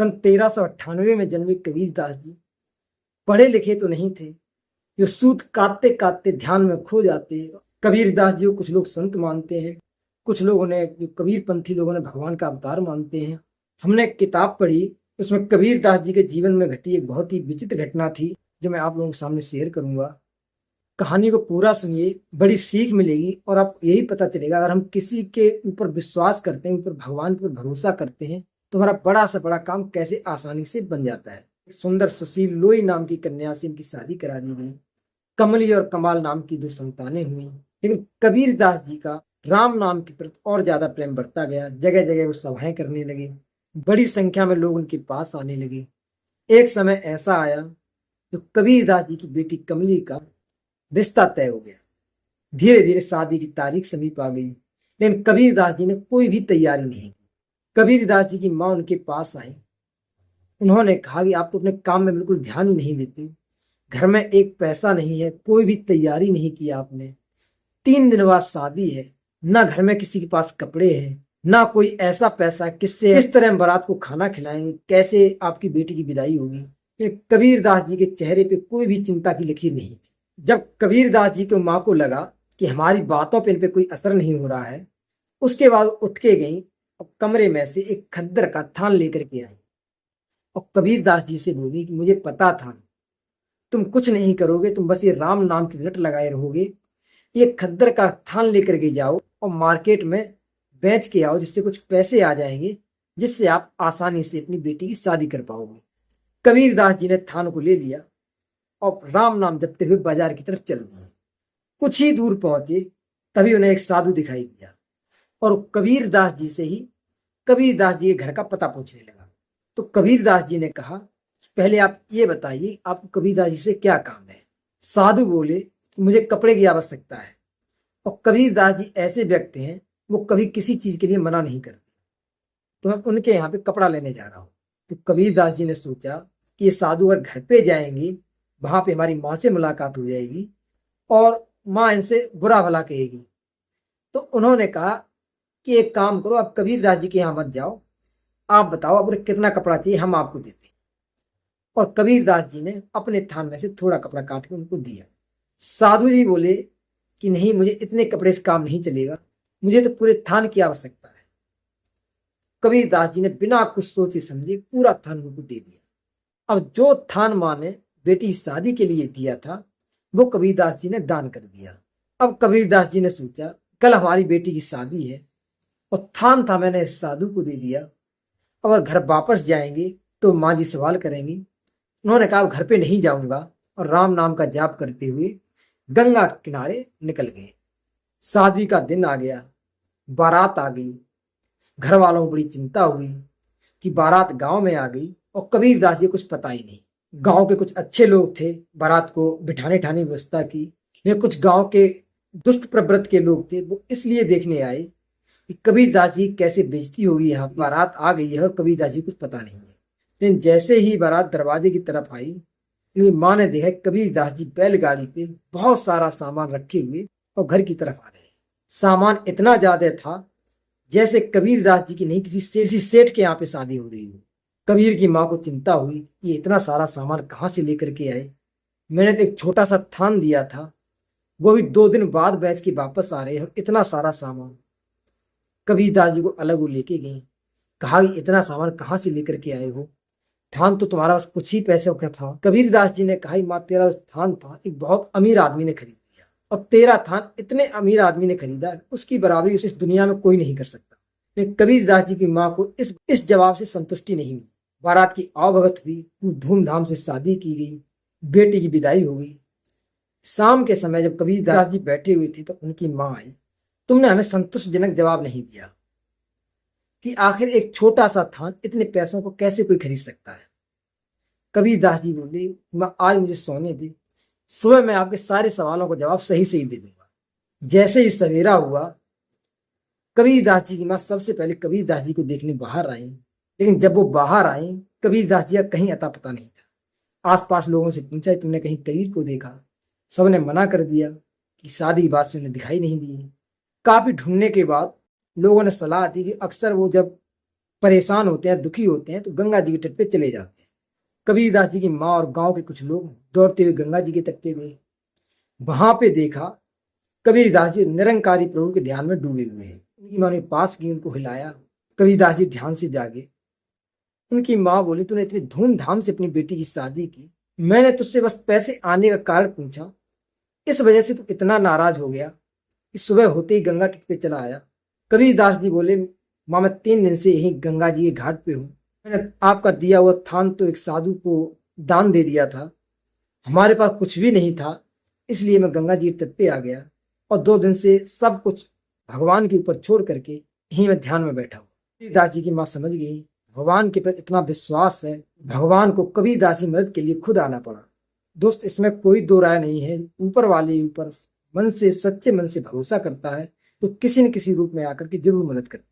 सन 1398 में जन्मे कबीरदास जी पढ़े लिखे तो नहीं थे, जो सूत काटते काटते ध्यान में खो जाते। कबीरदास जी को कुछ लोग संत मानते हैं, कुछ लोगों ने, जो कबीरपंथी लोगों ने, भगवान का अवतार मानते हैं। हमने एक किताब पढ़ी, उसमें कबीरदास जी के जीवन में घटी एक बहुत ही विचित्र घटना थी, जो मैं आप लोगों के सामने शेयर करूंगा। कहानी को पूरा सुनिए, बड़ी सीख मिलेगी और आपको यही पता चलेगा, अगर हम किसी के ऊपर विश्वास करते हैं, ऊपर भगवान के ऊपर भरोसा करते हैं, तो हमारा बड़ा से बड़ा काम कैसे आसानी से बन जाता है। सुंदर सुशील लोई नाम की कन्या से इनकी शादी करा दी गई। कमली और कमाल नाम की 2 संतानें हुई। लेकिन कबीरदास जी का राम नाम के प्रति और ज्यादा प्रेम बढ़ता गया। जगह जगह वो सभाएं करने लगे, बड़ी संख्या में लोग उनके पास आने लगे। एक समय ऐसा आया जो कबीरदास जी की बेटी कमली का रिश्ता तय हो गया। धीरे धीरे शादी की तारीख समीप आ गई, लेकिन कबीरदास जी ने कोई भी तैयारी नहीं की। कबीरदास जी की माँ उनके पास आई। उन्होंने कहा कि आप तो अपने काम में बिल्कुल ध्यान ही नहीं देते, घर में एक पैसा नहीं है, कोई भी तैयारी नहीं किया आपने। 3 दिन बाद शादी है, ना घर में किसी के पास कपड़े हैं, ना कोई ऐसा पैसा किससे इस तरह बारात को खाना खिलाएंगे, कैसे आपकी बेटी की विदाई होगी। कबीरदास जी के चेहरे पे कोई भी चिंता की लकीर नहीं थी। जब कबीरदास जी की माँ को लगा कि हमारी बातों पे इन पे कोई असर नहीं हो रहा है, उसके बाद उठ के गई और कमरे में से एक खद्दर का थान लेकर के आई और कबीरदास जी से बोली कि मुझे पता था तुम कुछ नहीं करोगे, तुम बस ये राम नाम की रट लगाए रहोगे। ये खद्दर का थान लेकर के जाओ और मार्केट में बेच के आओ, जिससे कुछ पैसे आ जाएंगे, जिससे आप आसानी से अपनी बेटी की शादी कर पाओगे। कबीरदास जी ने थान को ले लिया और राम नाम जपते हुए बाजार की तरफ चल दिए। कुछ ही दूर पहुंचे, तभी उन्हें एक साधु दिखाई दिया और कबीरदास जी से ही कबीरदास जी के घर का पता पूछने लगा। तो कबीरदास जी ने कहा, पहले आप ये बताइए आपको कबीरदास जी से क्या काम है। साधु बोले, मुझे कपड़े की आवश्यकता है। और कबीरदास जी ऐसे व्यक्ति हैं, वो कभी किसी चीज के लिए मना नहीं करते। तो मैं उनके यहाँ पे कपड़ा लेने जा रहा हूँ। तो कबीरदास जी ने सोचा कि ये साधु अगर घर पे जाएंगे, वहां पे हमारी माँ से मुलाकात हो जाएगी और माँ इनसे बुरा भला कहेगी। तो उन्होंने कहा कि एक काम करो, आप कबीरदास जी के यहाँ मत जाओ, आप बताओ आपको कितना कपड़ा चाहिए, हम आपको देते हैं। और कबीरदास जी ने अपने थान में से थोड़ा कपड़ा काट के उनको दिया। साधु जी बोले कि नहीं, मुझे इतने कपड़े से काम नहीं चलेगा, मुझे तो पूरे थान की आवश्यकता है। कबीरदास जी ने बिना कुछ सोचे समझे पूरा थान उनको दे दिया। अब जो थान माँ ने बेटी शादी के लिए दिया था, वो कबीरदास जी ने दान कर दिया। अब कबीरदास जी ने सोचा, कल हमारी बेटी की शादी है और थान था मैंने इस साधु को दे दिया, और घर वापस जाएंगे तो माँ जी सवाल करेंगी। उन्होंने कहा घर पे नहीं जाऊंगा, और राम नाम का जाप करते हुए गंगा किनारे निकल गए। शादी का दिन आ गया, बारात आ गई। घर वालों को बड़ी चिंता हुई कि बारात गांव में आ गई और कबीरदास जी कुछ पता ही नहीं। गांव के कुछ अच्छे लोग थे, बारात को बिठाने ठाने की व्यवस्था की, लेकिन कुछ गांव के दुष्ट प्रवृत्ति के लोग थे, वो इसलिए देखने आए कि कबीरदास जी कैसे बेइज्जती होगी। यहाँ बारात आ गई है और कबीरदास जी कुछ पता नहीं है। लेकिन जैसे ही बारात दरवाजे की तरफ आई, इनकी माँ ने देखा कबीरदास जी बैलगाड़ी पे बहुत सारा सामान रखे हुए और घर की तरफ आ रहे। सामान इतना ज्यादा था जैसे कबीरदास जी की नहीं किसी सेठ के यहाँ पे शादी हो रही हो। कबीर की माँ को चिंता हुई, ये इतना सारा सामान कहाँ से लेकर के आए। मैंने तो एक छोटा सा थान दिया था, वो भी 2 दिन बाद बेच के वापस आ रहे और इतना सारा सामान। कबीरदास जी को अलग वो लेके गई, कहा कि इतना सामान कहाँ से लेकर के आए हो, थान तो तुम्हारा कुछ ही पैसे का था। कबीरदास जी ने कहा, माँ तेरा थान था एक बहुत अमीर आदमी ने खरीद लिया, और तेरा थान इतने अमीर आदमी ने खरीदा, उसकी बराबरी इस दुनिया में कोई नहीं कर सकता। लेकिन कबीरदास जी की माँ को इस जवाब से संतुष्टि नहीं मिली। बारात की आवभगत हुई, धूमधाम से शादी की गई, बेटी की विदाई हो गई। शाम के समय जब कबीरदास जी बैठे हुए थे तो उनकी माँ आई, तुमने हमें संतुष्टजनक जवाब नहीं दिया कि आखिर एक छोटा सा थान इतने पैसों को कैसे कोई खरीद सकता है। कबीरदास जी बोले, माँ आज मुझे सोने दे, सुबह मैं आपके सारे सवालों का जवाब सही सही दे दूंगा। जैसे ही सवेरा हुआ, कबीरदास जी की माँ सबसे पहले कबीरदास जी को देखने बाहर आई। लेकिन जब वो बाहर आई, कबीरदास जी का कहीं अता पता नहीं था। आसपास लोगों से पूछा, तुमने कहीं कबीर को देखा? सबने मना कर दिया कि शादी की बात से उन्हें दिखाई नहीं दी। काफी ढूंढने के बाद लोगों ने सलाह दी कि अक्सर वो जब परेशान होते हैं, दुखी होते हैं तो गंगा जी के तट पे चले जाते हैं। कबीरदास जी की माँ और गांव के कुछ लोग दौड़ते हुए गंगा जी के तट पे गए। वहां पे देखा कबीरदास जी निरंकारी प्रभु के ध्यान में डूबे हुए हैं। उनकी माँ ने पास की, उनको हिलाया। कबीरदास जी ध्यान से जागे। उनकी माँ बोली, तूने इतनी धूमधाम से अपनी बेटी की शादी की, मैंने तुझसे बस पैसे आने का कारण पूछा, इस वजह से तू इतना नाराज हो गया कि सुबह होते ही गंगा तट पे चला आया। कबीरदास जी बोले, माँ मैं 3 दिन से यही गंगा जी के घाट पे हूँ। मैंने आपका दिया हुआ थान तो एक साधु को दान दे दिया था, हमारे पास कुछ भी नहीं था, इसलिए मैं गंगा जी के तट पे आ गया और 2 दिन से सब कुछ भगवान के ऊपर छोड़ करके यहीं मैं ध्यान में बैठा हूँ। कबीरदास जी की माँ समझ गई, भगवान के प्रति इतना विश्वास है, भगवान को कबीरदास की मदद के लिए खुद आना पड़ा। दोस्त, इसमें कोई दो राय नहीं है। ऊपर वाले ऊपर मन से, सच्चे मन से भरोसा करता है तो किसी न किसी रूप में आकर के जरूर मदद करता है।